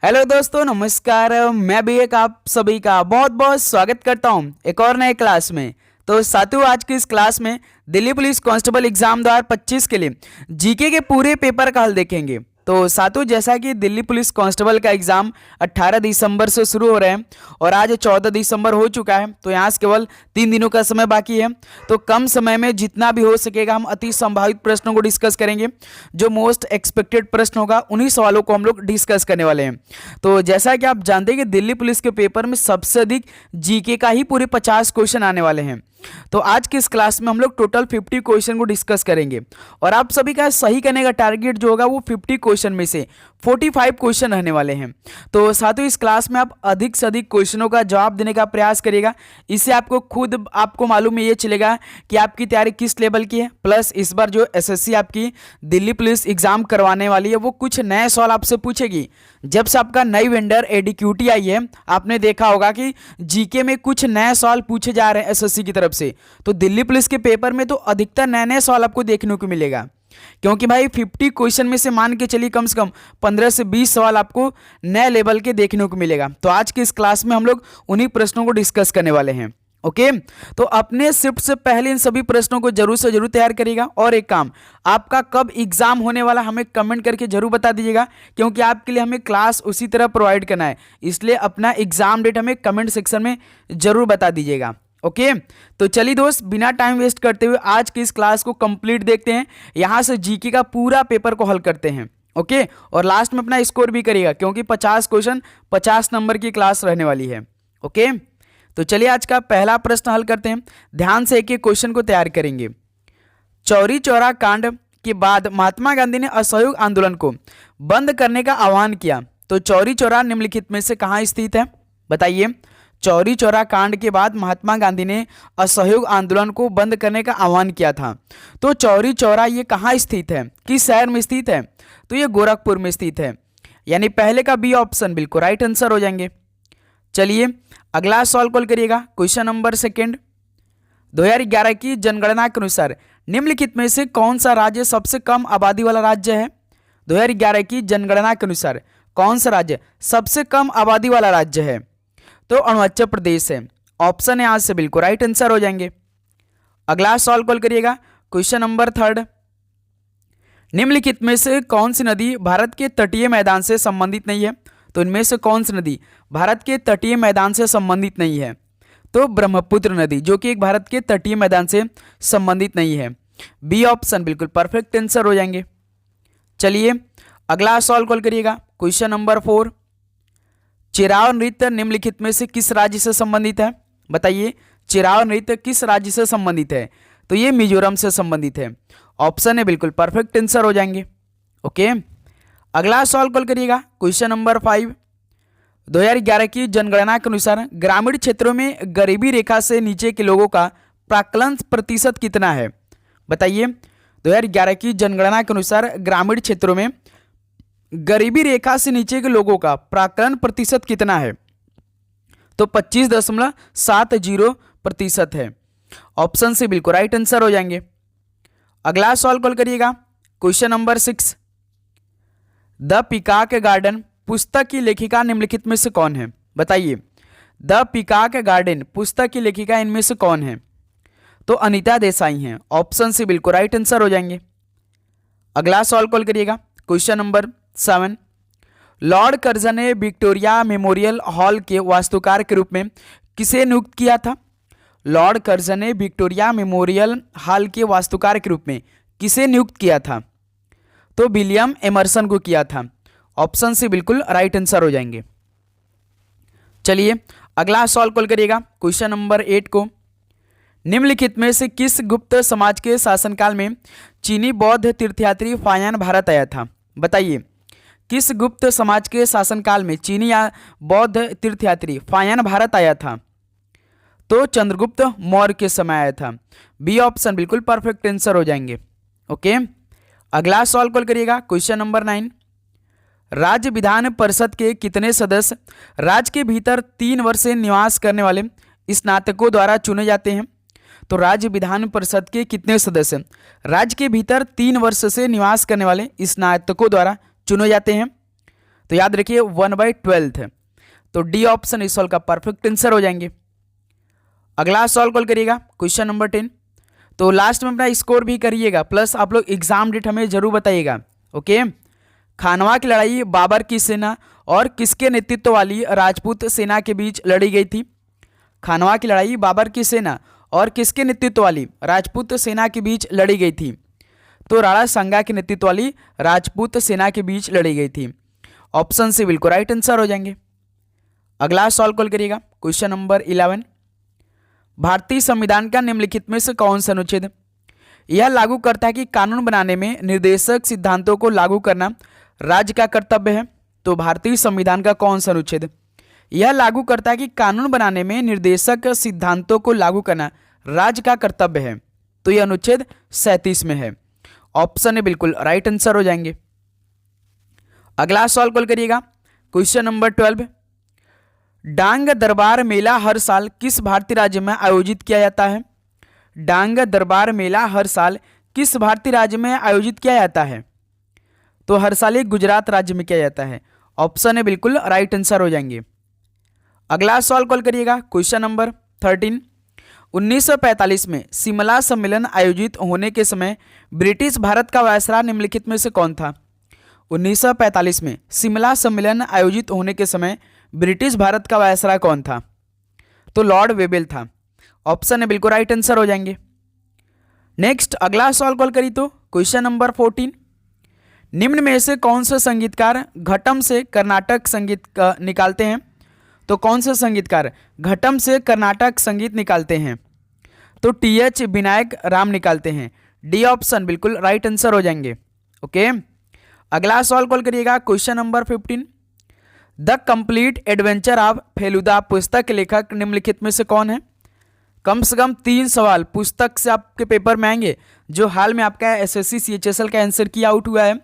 Hello दोस्तों, नमस्कार। मैं भी एक आप सभी का बहुत बहुत स्वागत करता हूं एक और नए क्लास में। तो साथियों, आज की इस क्लास में दिल्ली पुलिस कांस्टेबल एग्जाम 2025 के लिए जीके के पूरे पेपर का हल देखेंगे। तो साथियों, जैसा कि दिल्ली पुलिस कांस्टेबल का एग्जाम 18 दिसंबर से शुरू हो रहे हैं और आज 14 दिसंबर हो चुका है, तो यहाँ से केवल 3 दिनों का समय बाकी है। तो कम समय में जितना भी हो सकेगा हम अति संभावित प्रश्नों को डिस्कस करेंगे। जो मोस्ट एक्सपेक्टेड प्रश्न होगा उन्हीं सवालों को हम लोग डिस्कस करने वाले हैं। तो जैसा कि आप जानते हैं कि दिल्ली पुलिस के पेपर में सबसे अधिक जीके का ही पूरे 50 क्वेश्चन आने वाले हैं। तो आज की इस क्लास में हम लोग टोटल 50 क्वेश्चन को डिस्कस करेंगे और आप सभी का सही करने का टारगेट जो होगा वो 50 क्वेश्चन में से 45 क्वेश्चन रहने वाले हैं। तो साथियों, इस क्लास में आप अधिक से अधिक क्वेश्चनों का जवाब देने का प्रयास करिएगा। इससे आपको मालूम ये चलेगा कि आपकी तैयारी किस लेवल की है। प्लस इस बार जो एसएससी आपकी दिल्ली पुलिस एग्जाम करवाने वाली है वो कुछ नए सवाल आपसे पूछेगी। जब से आपका नई वेंडर एडीक्यूटी आई है, आपने देखा होगा कि जीके में कुछ नए सवाल पूछे जा रहे हैं एसएससी की तरफ से। तो दिल्ली पुलिस के पेपर में तो अधिकतर नए नए सवाल आपको देखने को मिलेगा, क्योंकि भाई 50 क्वेश्चन में से मान के चलिए कम से कम 15 से 20 सवाल आपको नए लेवल के देखने को मिलेगा। तो आज की इस क्लास में हम लोग उन्हीं प्रश्नों को डिस्कस करने वाले हैं। ओके, तो अपने शिफ्ट से पहले इन सभी प्रश्नों को जरूर से जरूर तैयार करिएगा। और एक काम, आपका कब एग्जाम होने वाला हमें कमेंट करके जरूर बता दीजिएगा, क्योंकि आपके लिए हमें क्लास उसी तरह प्रोवाइड करना है। इसलिए अपना एग्जाम डेट हमें कमेंट सेक्शन में जरूर बता दीजिएगा। ओके, तो चलिए दोस्त, बिना टाइम वेस्ट करते हुए आज की इस क्लास को कंप्लीट देखते हैं। यहाँ से जीके का पूरा पेपर को हल करते हैं। ओके, और लास्ट में अपना स्कोर भी करिएगा, क्योंकि 50 क्वेश्चन 50 नंबर की क्लास रहने वाली है। ओके, तो चलिए आज का पहला प्रश्न हल करते हैं। ध्यान से एक एक क्वेश्चन को तैयार करेंगे। चौरी चौरा कांड के बाद महात्मा गांधी ने असहयोग आंदोलन को बंद करने का आह्वान किया। तो चौरी चौरा निम्नलिखित में से कहाँ स्थित है, बताइए। चौरी चौरा कांड के बाद महात्मा गांधी ने असहयोग आंदोलन को बंद करने का आह्वान किया था। तो चौरी चौरा ये कहाँ स्थित है, किस शहर में स्थित है? तो ये गोरखपुर में स्थित है। यानी पहले का बी ऑप्शन बिल्कुल राइट आंसर हो जाएंगे। चलिए अगला सवाल कॉल करिएगा। क्वेश्चन नंबर सेकेंड, 2011 की जनगणना के अनुसार निम्नलिखित में से कौन सा राज्य सबसे कम आबादी वाला राज्य है? 2011 की जनगणना के अनुसार कौन सा राज्य सबसे कम आबादी वाला राज्य है? तो अरुणाचल प्रदेश है। ऑप्शन है आज से बिल्कुल राइट आंसर हो जाएंगे। अगला सवाल कॉल करिएगा। क्वेश्चन नंबर थर्ड, निम्नलिखित में से कौन सी नदी भारत के तटीय मैदान से संबंधित नहीं है? तो इनमें से कौन सी नदी भारत के तटीय मैदान से संबंधित नहीं है? तो ब्रह्मपुत्र नदी, जो कि एक भारत के तटीय मैदान से संबंधित नहीं है। बी ऑप्शन बिल्कुल परफेक्ट आंसर हो जाएंगे। चलिए अगला सवाल कॉल करिएगा। क्वेश्चन नंबर 4, चिराव नृत्य निम्नलिखित में से किस राज्य से संबंधित है? बताइए, चिराव नृत्य किस राज्य से संबंधित है? तो ये मिजोरम से संबंधित है। ऑप्शन है बिल्कुल परफेक्ट आंसर हो जाएंगे। ओके, अगला सवाल कॉल करिएगा। क्वेश्चन नंबर 5, 2011 की जनगणना के अनुसार ग्रामीण क्षेत्रों में गरीबी रेखा से नीचे के लोगों का प्राक्कलन प्रतिशत कितना है? बताइए, 2011 की जनगणना के अनुसार ग्रामीण क्षेत्रों में गरीबी रेखा से नीचे के लोगों का प्राक्कलन प्रतिशत कितना है? तो 25.70% है। ऑप्शन से बिल्कुल राइट आंसर हो जाएंगे। अगला सवाल कॉल करिएगा। Question number 6, the peacock garden पुस्तक की लेखिका निम्नलिखित में से कौन है? बताइए, द पीकॉक गार्डन पुस्तक की लेखिका इनमें से कौन है? तो अनीता देसाई हैं। ऑप्शन से बिल्कुल राइट आंसर हो जाएंगे। अगला सवाल कॉल करिएगा। क्वेश्चन नंबर 7, लॉर्ड कर्जन ने विक्टोरिया मेमोरियल हॉल के वास्तुकार के रूप में किसे नियुक्त किया था? लॉर्ड कर्जन ने विक्टोरिया मेमोरियल हॉल के वास्तुकार के रूप में किसे नियुक्त किया था? तो विलियम एमर्सन को किया था। ऑप्शन से बिल्कुल राइट आंसर हो जाएंगे। चलिए अगला सवाल कॉल करिएगा। क्वेश्चन नंबर 8 को, निम्नलिखित में से किस गुप्त समाज के शासनकाल में चीनी बौद्ध तीर्थयात्री फायान भारत आया था? बताइए, किस गुप्त समाज के शासनकाल में चीनी या बौद्ध तीर्थयात्री फायान भारत आया था? तो चंद्रगुप्त मौर्य के समय आया था। बी ऑप्शन बिल्कुल परफेक्ट आंसर हो जाएंगे। ओके, अगला सवाल कॉल करिएगा। क्वेश्चन नंबर 9, राज्य विधान परिषद के कितने सदस्य राज्य के भीतर 3 वर्ष से निवास करने वाले स्नातकों द्वारा चुने जाते हैं? तो राज्य विधान परिषद के कितने सदस्य राज्य के भीतर 3 वर्ष से निवास करने वाले स्नातकों द्वारा चुने जाते हैं? तो याद रखिए 1/12 है। तो डी ऑप्शन इस सवाल का परफेक्ट आंसर हो जाएंगे। अगला सवाल कॉल करिएगा क्वेश्चन नंबर 10। तो लास्ट में अपना स्कोर भी करिएगा, प्लस आप लोग एग्जाम डेट हमें जरूर बताइएगा। ओके, खानवा की लड़ाई बाबर की सेना और किसके नेतृत्व वाली राजपूत सेना के बीच लड़ी गई थी? खानवा की लड़ाई बाबर की सेना और किसके नेतृत्व वाली राजपूत सेना के बीच लड़ी गई थी? तो राणा सांगा के नेतृत्व वाली राजपूत सेना के बीच लड़ी गई थी। ऑप्शन से बिल्कुल राइट आंसर हो जाएंगे। अगला सवाल कॉल करिएगा क्वेश्चन नंबर 11। भारतीय संविधान का निम्नलिखित में से कौन सा अनुच्छेद यह लागू करता है कि कानून बनाने में निर्देशक सिद्धांतों को लागू करना राज्य का कर्तव्य है? तो भारतीय संविधान का कौन सा अनुच्छेद यह लागू करता है कि कानून बनाने में निर्देशक सिद्धांतों को लागू करना राज्य का कर्तव्य है? तो यह अनुच्छेद 37 में है। ऑप्शन है बिल्कुल राइट आंसर हो जाएंगे। अगला सवाल कॉल करिएगा क्वेश्चन नंबर 12। डांग दरबार मेला हर साल किस भारतीय राज्य में आयोजित किया जाता है? डांग दरबार मेला हर साल किस भारतीय राज्य में आयोजित किया जाता है? तो हर साल ये गुजरात राज्य में किया जाता है। ऑप्शन है बिल्कुल राइट आंसर हो जाएंगे। अगला सवाल कॉल करिएगा क्वेश्चन नंबर 13। 1945 में शिमला सम्मेलन आयोजित होने के समय ब्रिटिश भारत का वायसराय निम्नलिखित में से कौन था? 1945 में शिमला सम्मेलन आयोजित होने के समय ब्रिटिश भारत का वायसराय कौन था? तो लॉर्ड वेबल था। ऑप्शन है बिल्कुल राइट आंसर हो जाएंगे। नेक्स्ट अगला सवाल कॉल करिए तो क्वेश्चन नंबर 14। निम्न में से कौन से संगीतकार घटम से कर्नाटक संगीत निकालते हैं? तो कौन से संगीतकार घटम से कर्नाटक संगीत निकालते हैं? तो TH विनायक राम निकालते हैं। डी ऑप्शन बिल्कुल राइट आंसर हो जाएंगे। ओके, अगला सवाल कॉल करिएगा question number 15। The complete adventure of Feluda पुस्तक के लेखक निम्नलिखित में से कौन है? कम से कम 3 सवाल पुस्तक से आपके पेपर में आएंगे, जो हाल में आपका SSC CHSL का आंसर की आउट हुआ है,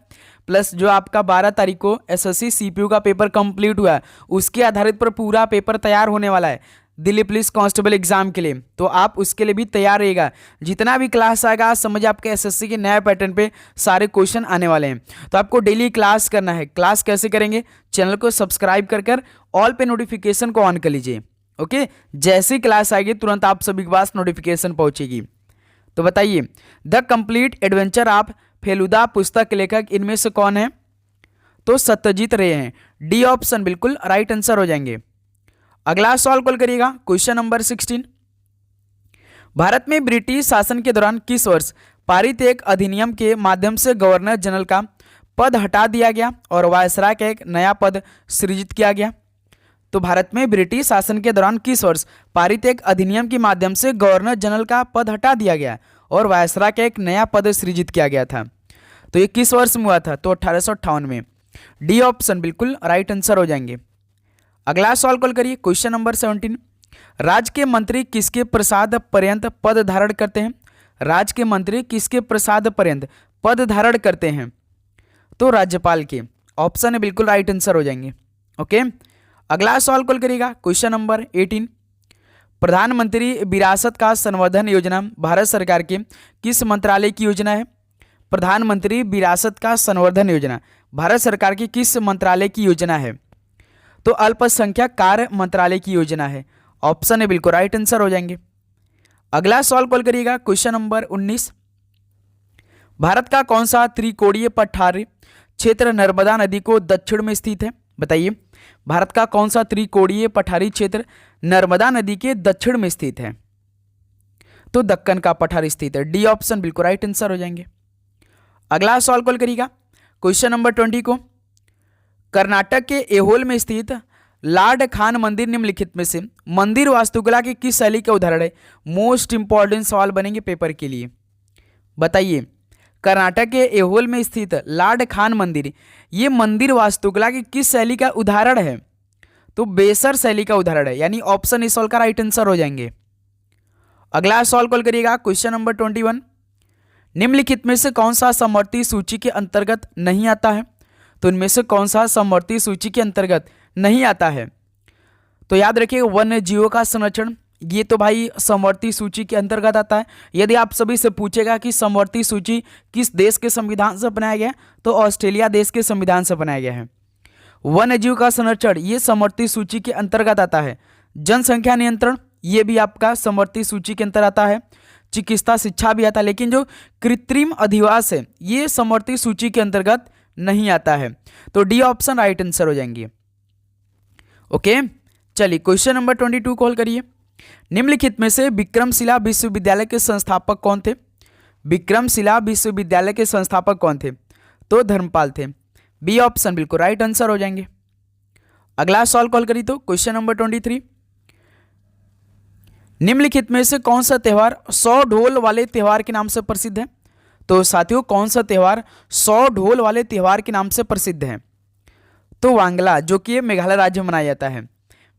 प्लस जो आपका 12 तारीख को SSC CPU का पेपर कंप्लीट हुआ है, उसके आधारित पर पूरा पेपर तैयार होने वाला है दिल्ली पुलिस कांस्टेबल एग्जाम के लिए। तो आप उसके लिए भी तैयार रहिएगा। जितना भी क्लास आएगा समझ आपके SSC के नए पैटर्न पे सारे क्वेश्चन आने वाले हैं। तो आपको डेली क्लास करना है। क्लास कैसे करेंगे? चैनल को सब्सक्राइब कर ऑल पे नोटिफिकेशन को ऑन कर लीजिए। ओके, जैसी क्लास आएगी तुरंत आप सभी के पास नोटिफिकेशन पहुंचेगी। तो बताइए, the complete adventure of Feluda पुस्तक के लेखक इनमें से कौन है? तो सत्यजीत रे हैं। डी ऑप्शन बिल्कुल राइट आंसर हो जाएंगे। अगला सवाल कॉल करिएगा क्वेश्चन नंबर 16। भारत में ब्रिटिश शासन के दौरान किस वर्ष पारित एक अधिनियम के माध्यम से गवर्नर जनरल का पद हटा दिया गया और वायसराय का एक नया पद सृजित किया गया? तो भारत में ब्रिटिश शासन के दौरान किस वर्ष पारित एक अधिनियम के माध्यम से गवर्नर जनरल का पद हटा दिया गया और वायसराय का एक नया पद सृजित किया गया था? तो ये किस वर्ष में हुआ था? तो 1858 में। डी ऑप्शन बिल्कुल राइट आंसर हो जाएंगे। अगला सवाल कॉल करिए क्वेश्चन नंबर 17। राज्य के मंत्री किसके प्रसाद पर्यंत पद धारण करते हैं? राज्य के मंत्री किसके प्रसाद पर्यंत पद धारण करते हैं? तो राज्यपाल के। ऑप्शन है बिल्कुल राइट आंसर हो जाएंगे। ओके, अगला सवाल कॉल करिएगा क्वेश्चन नंबर 18। प्रधानमंत्री विरासत का संवर्धन योजना भारत सरकार के किस मंत्रालय की योजना है? प्रधानमंत्री विरासत का संवर्धन योजना भारत सरकार की किस मंत्रालय की योजना है? तो अल्पसंख्यक कार्य मंत्रालय की योजना है। ऑप्शन है बिल्कुल राइट आंसर हो जाएंगे। अगला सवाल कॉल करिएगा क्वेश्चन नंबर 19। भारत का कौन सा त्रिकोणीय पठारी क्षेत्र नर्मदा नदी को दक्षिण में स्थित है? बताइए, भारत का कौन सा त्रिकोणीय पठारी क्षेत्र नर्मदा नदी के दक्षिण में स्थित है? तो दक्कन का पठार स्थित है। डी ऑप्शन बिल्कुल राइट आंसर हो जाएंगे। अगला सवाल कॉल करिएगा क्वेश्चन नंबर 20 को। कर्नाटक के एहोल में स्थित लॉर्ड खान मंदिर निम्नलिखित में से मंदिर वास्तुकला की किस शैली का उदाहरण है? मोस्ट इंपॉर्टेंट सवाल बनेंगे पेपर के लिए। बताइए, कर्नाटक के एहोल में स्थित लॉर्ड खान मंदिर, ये मंदिर वास्तुकला की किस शैली का उदाहरण है? तो बेसर शैली का उदाहरण है, यानी ऑप्शन इस सवाल का राइट आंसर हो जाएंगे। अगला सवाल कॉल करिएगा क्वेश्चन नंबर 21। निम्नलिखित में से कौन सा समवर्ती सूची के अंतर्गत नहीं आता है? तो इनमें से कौन सा समवर्ती सूची के अंतर्गत नहीं आता है? तो याद रखिए, वन्य जीवों का संरक्षण, ये तो भाई समवर्ती सूची के अंतर्गत आता है। यदि आप सभी से पूछेगा कि समवर्ती सूची किस देश के संविधान से बनाया गया है, तो ऑस्ट्रेलिया देश के संविधान से बनाया गया है। वन्यजीव का संरक्षण ये समवर्ती सूची के अंतर्गत आता है। जनसंख्या नियंत्रण ये भी आपका समवर्ती सूची के अंतर्गत आता है। चिकित्सा शिक्षा भी आता है, लेकिन जो कृत्रिम अधिवास है ये समवर्ती सूची के अंतर्गत नहीं आता है। तो डी ऑप्शन राइट आंसर हो जाएंगे। ओके, चलिए क्वेश्चन नंबर 22 कॉल करिए। निम्नलिखित में से विक्रमशिला विश्वविद्यालय के संस्थापक कौन थे? विक्रमशिला विश्वविद्यालय के संस्थापक कौन थे? तो धर्मपाल थे। बी ऑप्शन बिल्कुल राइट आंसर हो जाएंगे। अगला सवाल कॉल करिए तो क्वेश्चन नंबर 23। निम्नलिखित में से कौन सा त्यौहार 100 ढोल वाले त्यौहार के नाम से प्रसिद्ध है? तो साथियों कौन सा त्यौहार 100 ढोल वाले त्यौहार के नाम से प्रसिद्ध है? तो वांगला, जो कि मेघालय राज्य में मनाया जाता है।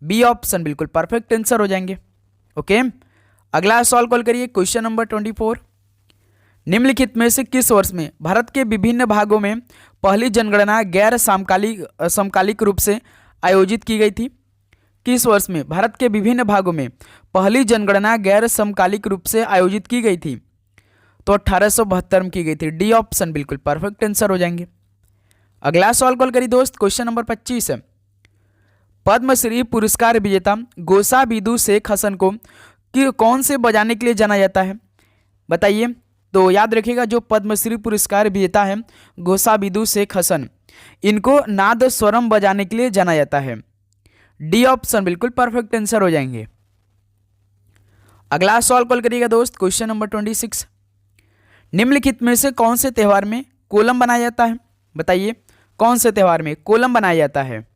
बी ऑप्शन बिल्कुल परफेक्ट आंसर हो जाएंगे। ओके, अगला सवाल कॉल करिए क्वेश्चन नंबर 24। निम्नलिखित में से किस वर्ष में भारत के विभिन्न भागों में पहली जनगणना गैर समकालिक रूप से आयोजित की गई थी? किस वर्ष में भारत के विभिन्न भागों में पहली जनगणना गैर समकालिक रूप से आयोजित की गई थी? तो 1872 में की गई थी। डी ऑप्शन बिल्कुल परफेक्ट आंसर हो जाएंगे। अगला सवाल कॉल करिए दोस्त क्वेश्चन नंबर 25 है। पद्मश्री पुरस्कार विजेता गोसाविदु शेख हसन को कौन से बजाने के लिए जाना जाता है? बताइए। तो याद रखिएगा, जो पद्मश्री पुरस्कार विजेता है गोसाविदु शेख हसन, इनको नाद स्वरम बजाने के लिए जाना जाता है। डी ऑप्शन बिल्कुल परफेक्ट आंसर हो जाएंगे। अगला सवाल कॉल करिएगा दोस्त क्वेश्चन नंबर 26। निम्नलिखित में से कौन से त्यौहार में कोलम बनाया जाता है? बताइए, कौन से त्यौहार में कोलम बनाया जाता है?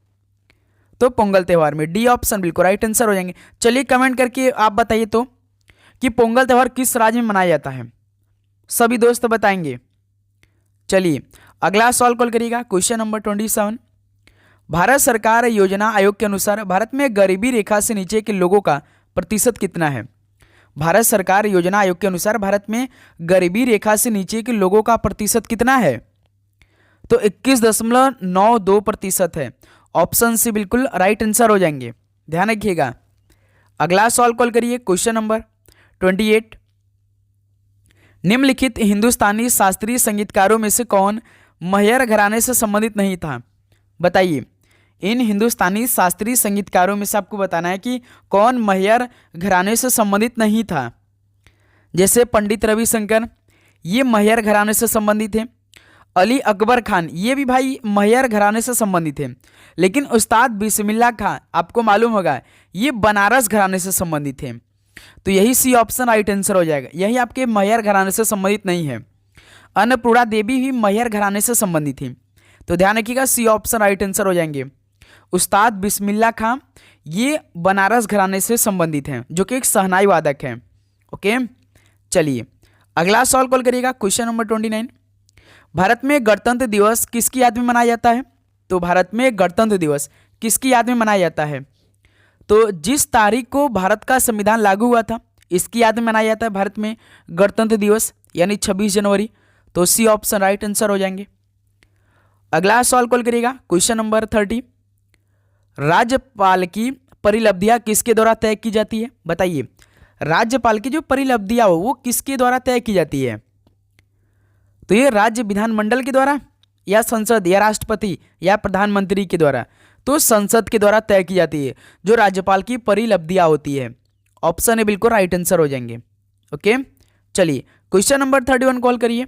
तो पोंगल त्यौहार में। डी ऑप्शन बिल्कुल राइट आंसर हो जाएंगे। चलिए कमेंट करके आप बताइए तो कि पोंगल त्यौहार किस राज्य में मनाया जाता है? सभी दोस्त बताएंगे। चलिए अगला सवाल कॉल करिएगा क्वेश्चन नंबर 27। भारत सरकार योजना आयोग के अनुसार भारत में गरीबी रेखा से नीचे के लोगों का प्रतिशत कितना है? भारत सरकार योजना आयोग के अनुसार भारत में गरीबी रेखा से नीचे के लोगों का प्रतिशत कितना है? तो 21.92% है। ऑप्शन सी बिल्कुल राइट आंसर हो जाएंगे, ध्यान रखिएगा। अगला सवाल कॉल करिए क्वेश्चन नंबर 28। निम्नलिखित हिंदुस्तानी शास्त्रीय संगीतकारों में से कौन मैहर घराने से संबंधित नहीं था? बताइए, इन हिंदुस्तानी शास्त्रीय संगीतकारों में से आपको बताना है कि कौन मैहर घराने से संबंधित नहीं था। जैसे पंडित रविशंकर, ये मैहर घराने से संबंधित थे। अली अकबर खान, ये भी भाई मैहर घराने से संबंधित थे। लेकिन उस्ताद बिस्मिल्लाह खान, आपको मालूम होगा, ये बनारस घराने से संबंधित थे। तो यही सी ऑप्शन राइट आंसर हो जाएगा। यही आपके मैहर घराने से संबंधित नहीं है। अन्नपूर्णा देवी भी मैहर घराने से संबंधित थी। तो ध्यान रखिएगा, सी ऑप्शन राइट आंसर हो जाएंगे। उस्ताद बिस्मिल्लाह खान ये बनारस घराने से संबंधित हैं, जो कि एक शहनाई वादक हैं। ओके, चलिए अगला सवाल कॉल करिएगा क्वेश्चन नंबर 29। भारत में गणतंत्र दिवस किसकी याद में मनाया जाता है? तो भारत में गणतंत्र दिवस किसकी याद में मनाया जाता है? तो जिस तारीख को भारत का संविधान लागू हुआ था, इसकी याद में मनाया जाता है भारत में गणतंत्र दिवस, यानी 26 जनवरी। तो सी ऑप्शन राइट आंसर हो जाएंगे। अगला सवाल कॉल करिएगा क्वेश्चन नंबर 30। राज्यपाल की परिलब्धियां किसके द्वारा तय की जाती है? बताइए, राज्यपाल की जो परिलब्धियां हो वो किसके द्वारा तय की जाती है? तो ये राज्य विधानमंडल के द्वारा, या संसद, या राष्ट्रपति, या प्रधानमंत्री के द्वारा? तो संसद के द्वारा तय की जाती है जो राज्यपाल की परिलब्धियां होती है। ऑप्शन ए बिल्कुल राइट आंसर हो जाएंगे। ओके, चलिए क्वेश्चन नंबर 31 कॉल करिए।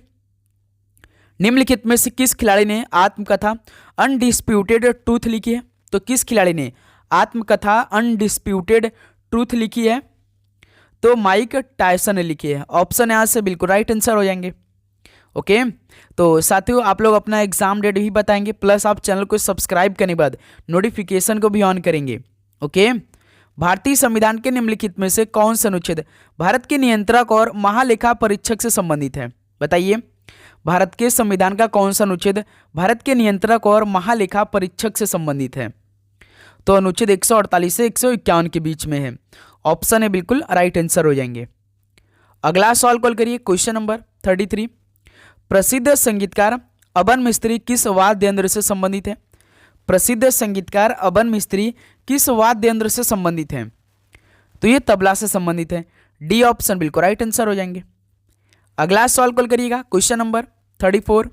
निम्नलिखित में से किस खिलाड़ी ने आत्मकथा अनडिस्प्यूटेड ट्रूथ लिखी है? तो किस खिलाड़ी ने आत्मकथा अनडिस्प्यूटेड ट्रूथ लिखी है? तो माइक टायसन ने लिखी है। ऑप्शन यहाँ से बिल्कुल राइट आंसर हो जाएंगे। ओके, तो साथियों आप लोग अपना एग्जाम डेट भी बताएंगे, प्लस आप चैनल को सब्सक्राइब करने के बाद नोटिफिकेशन को भी ऑन करेंगे। ओके, भारतीय संविधान के निम्नलिखित में से कौन सा अनुच्छेद भारत के नियंत्रक और महालेखा परीक्षक से संबंधित है? बताइए, भारत के संविधान का कौन सा अनुच्छेद भारत के नियंत्रक और महालेखा परीक्षक से संबंधित है? तो अनुच्छेद 148 से 151 के बीच में है। ऑप्शन है बिल्कुल राइट आंसर हो जाएंगे। अगला सवाल कॉल करिए क्वेश्चन नंबर 33। प्रसिद्ध संगीतकार अबन मिस्त्री किस वाद्य यंत्र से संबंधित है? प्रसिद्ध संगीतकार अबन मिस्त्री किस वाद्य यंत्र से संबंधित है? तो ये तबला से संबंधित है। डी ऑप्शन बिल्कुल राइट आंसर हो जाएंगे। अगला सवाल कॉल करिएगा क्वेश्चन नंबर 34।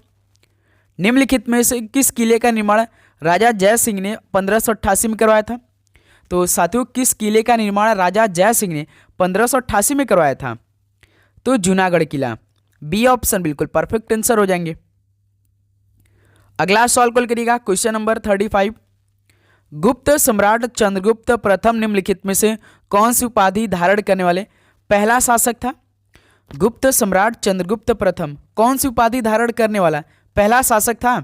निम्नलिखित में से किस किले का निर्माण राजा जय सिंह ने 1588 में करवाया था? तो साथियों किस किले का निर्माण राजा जय सिंह ने 1588 में करवाया था? तो जूनागढ़ किला। बी ऑप्शन बिल्कुल परफेक्ट आंसर हो जाएंगे। अगला सवाल कॉल करिएगा, क्वेश्चन नंबर 35। गुप्त सम्राट चंद्रगुप्त प्रथम निम्नलिखित में से कौन सी उपाधि धारण करने वाले पहला शासक था? गुप्त सम्राट चंद्रगुप्त प्रथम कौन सी उपाधि धारण करने वाला पहला शासक था?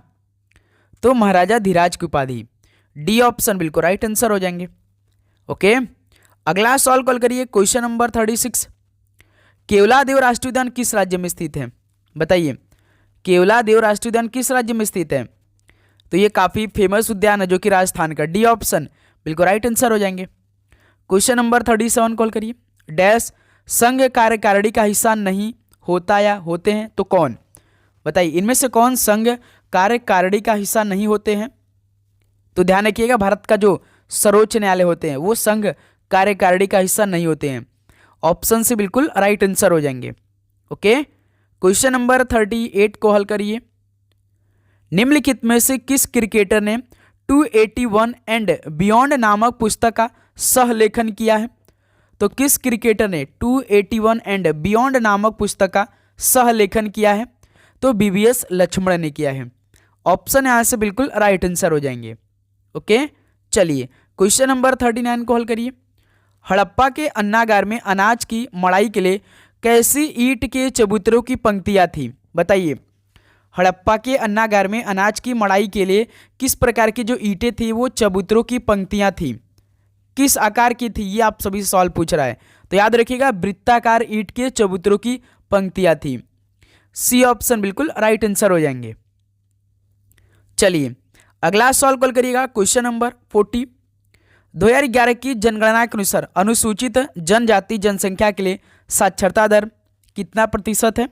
तो महाराजा धीराज की उपाधि। डी ऑप्शन बिल्कुल राइट आंसर हो जाएंगे। ओके, अगला सवाल कॉल करिए, क्वेश्चन नंबर 36। केवलादेव राष्ट्रीय उद्यान किस राज्य में स्थित है? बताइए, केवलादेव राष्ट्रीय उद्यान किस राज्य में स्थित है? तो ये काफी फेमस उद्यान है जो कि राजस्थान का। डी ऑप्शन बिल्कुल राइट आंसर हो जाएंगे। क्वेश्चन नंबर 37 कॉल करिए, डैश संघ कार्यकारिणी का हिस्सा नहीं होता या होते हैं तो कौन? बताइए, इनमें से कौन संघ कार्यकारिणी का हिस्सा नहीं होते हैं? तो ध्यान रखिएगा, भारत का जो सर्वोच्च न्यायालय होते हैं वो संघ कार्यकारिणी का हिस्सा नहीं होते हैं। ऑप्शन से बिल्कुल राइट आंसर हो जाएंगे। ओके, क्वेश्चन नंबर 38 को हल करिए। निम्नलिखित में से किस क्रिकेटर ने 281 एंड बियॉन्ड नामक पुस्तक का सहलेखन किया है? तो किस क्रिकेटर ने 281 एंड बियॉन्ड नामक पुस्तक का सहलेखन किया है? तो बीवीएस लक्ष्मण ने किया है। ऑप्शन यहां से बिल्कुल राइट आंसर हो जाएंगे। ओके, चलिए क्वेश्चन नंबर 39 को हल करिए। हड़प्पा के अन्नागार में अनाज की मड़ाई के लिए कैसी ईंट के चबूतरों की पंक्तियां थी? बताइए, हड़प्पा के अन्नागार में अनाज की मड़ाई के लिए किस प्रकार की जो ईंटें थी वो चबूतरों की पंक्तियां थी? किस आकार की थी? ये आप सभी सवाल पूछ रहा है, तो याद रखिएगा वृत्ताकार ईंट के चबूतरों की पंक्तियां थी। सी ऑप्शन बिल्कुल राइट आंसर हो जाएंगे। चलिए अगला सवाल कॉल करिएगा, क्वेश्चन नंबर 40। 2011 की जनगणना के अनुसार अनुसूचित जनजाति जनसंख्या के लिए साक्षरता दर कितना प्रतिशत है?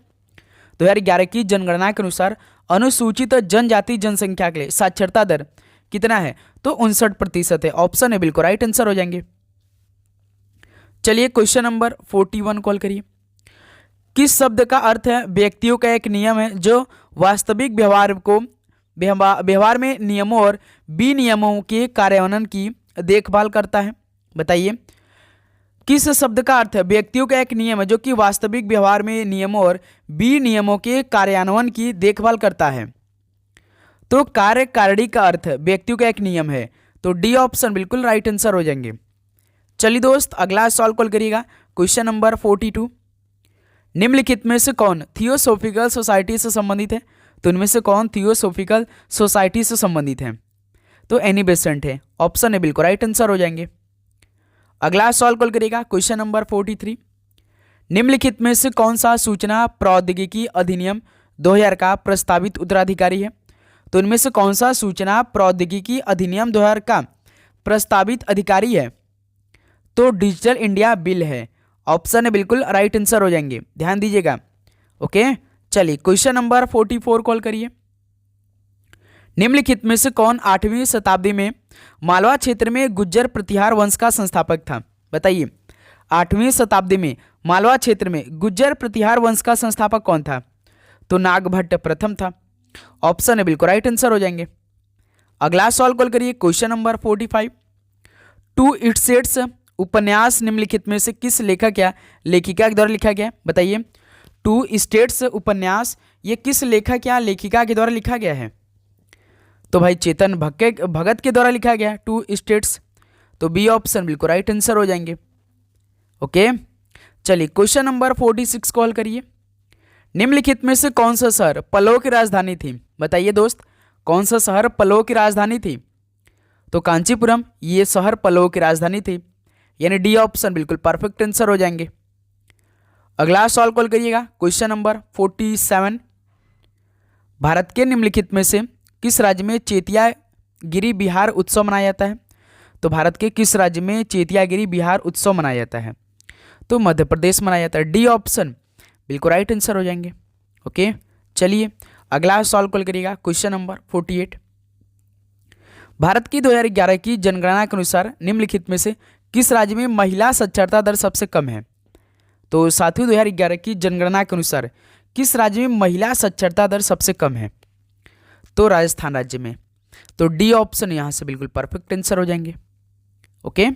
2011 की जनगणना के अनुसार अनुसूचित जनजाति जनसंख्या के लिए साक्षरता दर कितना है? तो 59% है। ऑप्शन है बिल्कुल राइट आंसर हो जाएंगे। चलिए क्वेश्चन नंबर 41 कॉल करिए। किस शब्द का अर्थ है व्यक्तियों का एक नियम है जो वास्तविक व्यवहार में नियमों और विनियमों के कार्यान्वयन की देखभाल करता है? बताइए, किस शब्द का अर्थ है व्यक्तियों का एक नियम है जो कि वास्तविक व्यवहार में नियमों और विनियमों के कार्यान्वयन की देखभाल करता है? तो कार्यकारिणी का अर्थ व्यक्तियों का एक नियम है, तो डी ऑप्शन बिल्कुल राइट आंसर हो जाएंगे। चलिए दोस्त अगला सवाल कॉल करिएगा, क्वेश्चन नंबर 42। निम्नलिखित में से कौन थियोसॉफिकल सोसाइटी से संबंधित है? तो इनमें से कौन थियोसॉफिकल सोसाइटी से संबंधित है? तो एनी बेसेंट है। ऑप्शन है बिल्कुल राइट आंसर हो जाएंगे। अगला सवाल कॉल करिएगा, क्वेश्चन नंबर 43। निम्नलिखित में से कौन सा सूचना प्रौद्योगिकी अधिनियम 2000 का प्रस्तावित उत्तराधिकारी है? तो इनमें से कौन सा सूचना प्रौद्योगिकी अधिनियम 2000 का प्रस्तावित अधिकारी है? तो डिजिटल इंडिया बिल है। ऑप्शन है बिल्कुल राइट आंसर हो जाएंगे, ध्यान दीजिएगा। ओके, चलिए क्वेश्चन नंबर 44 कॉल करिए। निम्नलिखित में से कौन 8वीं शताब्दी में मालवा क्षेत्र में गुज्जर प्रतिहार वंश का संस्थापक था? बताइए, 8वीं शताब्दी में मालवा क्षेत्र में गुज्जर प्रतिहार वंश का संस्थापक कौन था? तो नागभट्ट प्रथम था। ऑप्शन है बिल्कुल राइट आंसर हो जाएंगे। अगला सवाल कॉल करिए, क्वेश्चन नंबर 45। 2 इडियट्स उपन्यास निम्नलिखित में से किस लेखक या लेखिका के द्वारा लिखा गया? बताइए, 2 इडियट्स उपन्यास ये किस लेखक या लेखिका के द्वारा लिखा गया है? तो भाई चेतन भगत के द्वारा लिखा गया 2 इडियट्स, तो बी ऑप्शन बिल्कुल राइट आंसर हो जाएंगे। ओके, चलिए क्वेश्चन नंबर 46 कॉल करिए। निम्नलिखित में से कौन सा शहर पल्लव की राजधानी थी? बताइए दोस्त, कौन सा शहर पल्लव की राजधानी थी? तो कांचीपुरम ये शहर पल्लव की राजधानी थी, यानी डी ऑप्शन बिल्कुल परफेक्ट आंसर हो जाएंगे। अगला सवाल कॉल करिएगा, क्वेश्चन नंबर 47। भारत के निम्नलिखित में से किस राज्य में चेतियागिरी बिहार उत्सव मनाया जाता है? तो भारत के किस राज्य में चेतियागिरी बिहार उत्सव मनाया जाता है? तो मध्य प्रदेश मनाया जाता है। डी ऑप्शन बिल्कुल राइट आंसर हो जाएंगे। ओके, चलिए अगला सवाल कॉल करिएगा, क्वेश्चन नंबर 48। भारत की 2011 की जनगणना के अनुसार निम्नलिखित में से किस राज्य में महिला साक्षरता दर सबसे कम है? तो साथियों 2011 की जनगणना के अनुसार किस राज्य में महिला साक्षरता दर सबसे कम है? तो राजस्थान राज्य में। तो डी ऑप्शन यहाँ से बिल्कुल परफेक्ट आंसर हो जाएंगे। ओके,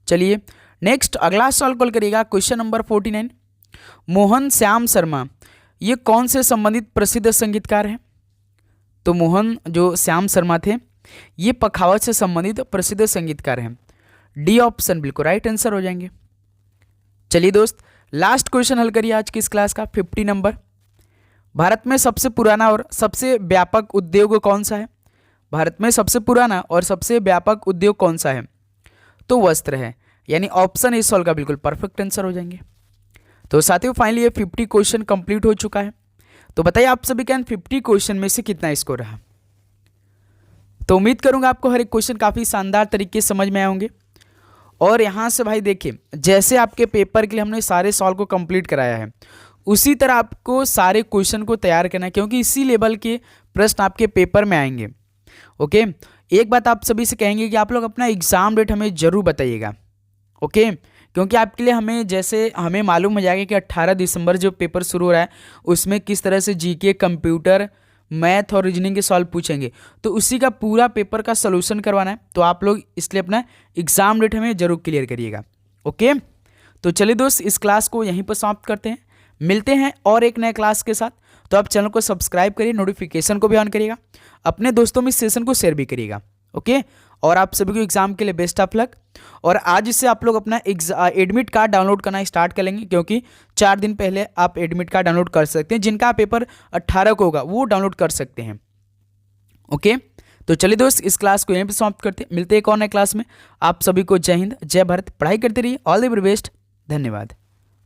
चलिए नेक्स्ट अगला सवाल कॉल करिएगा। क्वेश्चन नंबर 49, मोहन श्याम शर्मा ये कौन से संबंधित प्रसिद्ध संगीतकार हैं? तो मोहन जो श्याम शर्मा थे ये पखावज से संबंधित प्रसिद्ध संगीतकार हैं। डी ऑप्शन बिल्कुल राइट आंसर हो जाएंगे। चलिए दोस्त लास्ट क्वेश्चन हल करिए आज की इस क्लास का 50 नंबर। भारत में सबसे पुराना और सबसे व्यापक उद्योग कौन सा है? भारत में सबसे पुराना और सबसे व्यापक उद्योग कौन सा है? तो वस्त्र है, यानी ऑप्शन इस सवाल का बिल्कुल परफेक्ट आंसर हो जाएंगे। तो साथियों फाइनली ये 50 क्वेश्चन कंप्लीट हो चुका है। तो बताइए आप सभी का 50 क्वेश्चन में से कितना स्कोर रहा? तो उम्मीद करूंगा आपको हर एक क्वेश्चन काफ़ी शानदार तरीके से समझ में आए होंगे। और यहाँ से भाई देखिए, जैसे आपके पेपर के लिए हमने सारे सवाल को कंप्लीट कराया है उसी तरह आपको सारे क्वेश्चन को तैयार करना है, क्योंकि इसी लेवल के प्रश्न आपके पेपर में आएंगे। ओके, एक बात आप सभी से कहेंगे कि आप लोग अपना एग्ज़ाम डेट हमें ज़रूर बताइएगा। ओके, क्योंकि आपके लिए हमें मालूम हो जाएगा कि 18 दिसंबर जो पेपर शुरू हो रहा है उसमें किस तरह से जीके, कंप्यूटर, मैथ और रीजनिंग के सवाल पूछेंगे, तो उसी का पूरा पेपर का सलूशन करवाना है। तो आप लोग इसलिए अपना एग्ज़ाम डेट हमें जरूर क्लियर करिएगा। ओके, तो चलिए दोस्त इस क्लास को यहीं पर समाप्त करते हैं, मिलते हैं और एक नए क्लास के साथ। तो आप चैनल को सब्सक्राइब करिए, नोटिफिकेशन को भी ऑन करिएगा, अपने दोस्तों में इस सेशन को शेयर भी करिएगा। ओके, और आप सभी को एग्जाम के लिए बेस्ट ऑफ लक। और आज से आप लोग अपना एडमिट कार्ड डाउनलोड करना स्टार्ट कर लेंगे, क्योंकि 4 दिन पहले आप एडमिट कार्ड डाउनलोड कर सकते हैं। जिनका पेपर 18 को होगा वो डाउनलोड कर सकते हैं। ओके, तो चलिए दोस्त इस क्लास को यहीं पर समाप्त करते हैं, मिलते हैं एक और नए क्लास में। आप सभी को जय हिंद, जय भारत, पढ़ाई करते रहिए, ऑल द वेरी बेस्ट, धन्यवाद।